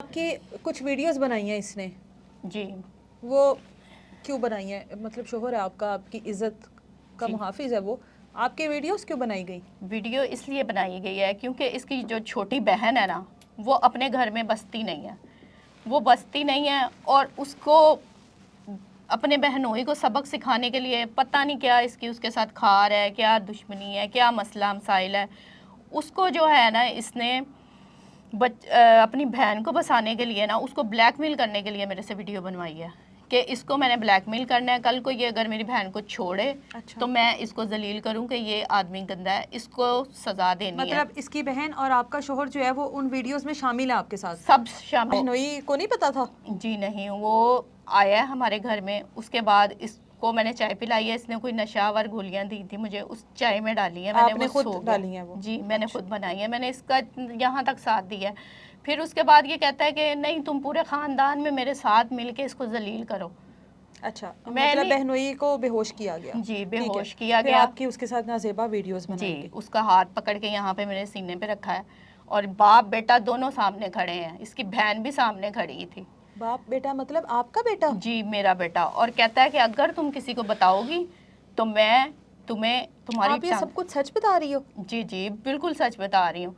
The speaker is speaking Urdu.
آپ کی کچھ ویڈیوز بنائی ہیں اس نے جی وہ کیوں بنائی ہیں؟ مطلب شوہر ہے آپ کا، آپ کی عزت کا جی محافظ ہے، وہ آپ کے ویڈیوز کیوں بنائی گئی؟ ویڈیو اس لیے بنائی گئی ہے کیونکہ اس کی جو چھوٹی بہن ہے نا وہ اپنے گھر میں بستی نہیں ہے، وہ بستی نہیں ہے، اور اس کو اپنے بہنوئی کو سبق سکھانے کے لیے پتہ نہیں کیا اس کے ساتھ کھار ہے، کیا دشمنی ہے، کیا مسئلہ مسائل ہے، اس کو جو ہے نا اس نے اپنی بہن کو بسانے کے لیے نا اس کو بلیک میل کرنے کے لیے میرے سے ویڈیو بنوائی ہے کہ اس کو میں نے بلیک میل کرنا ہے، کل کو یہ اگر میری بہن کو چھوڑے اچھا، تو میں اس کو ذلیل کروں کہ یہ آدمی گندا ہے، اس کو سزا دینی ہے۔ مطلب اس کی بہن اور آپ کا شوہر جو ہے وہ ان ویڈیوز میں شامل ہے آپ کے ساتھ؟ سب شامل۔ بہنوئی کو نہیں پتا تھا؟ جی نہیں، وہ آیا ہے ہمارے گھر میں، اس کے بعد اس کو میں نے چائے پلائی ہے، اس نے کوئی نشہ آور گولیاں دی تھی مجھے، اس چائے میں ڈالی ہے، میں نے آپ وہ خود سو گیا۔ ڈالی ہیں وہ؟ جی میں نے اچھا، خود بنائی ہے، میں نے اس کا یہاں تک ساتھ دیا ہے۔ پھر اس کے بعد یہ کہتا ہے کہ نہیں تم پورے خاندان میں میرے ساتھ مل کے اس کو ذلیل کرو۔ اچھا، میں مطلب نے بہنوئی کو بے ہوش کیا گیا؟ جی بے ٹھیک ہے، ہوش کیا پھر گیا۔ آپ کی اس کے ساتھ نازیبا ویڈیوز جی بنائی گئی؟ اس کا ہاتھ پکڑ کے یہاں پہ میرے سینے پہ رکھا ہے، اور باپ بیٹا دونوں سامنے کھڑے ہیں، اس کی بہن بھی سامنے کھڑی تھی۔ باپ بیٹا مطلب آپ کا بیٹا؟ جی میرا بیٹا، اور کہتا ہے کہ اگر تم کسی کو بتاؤ گی تو میں تمہیں تمہاری آپ یہ ٹانگ۔ سب کچھ سچ بتا رہی ہو؟ جی جی بالکل سچ بتا رہی ہوں۔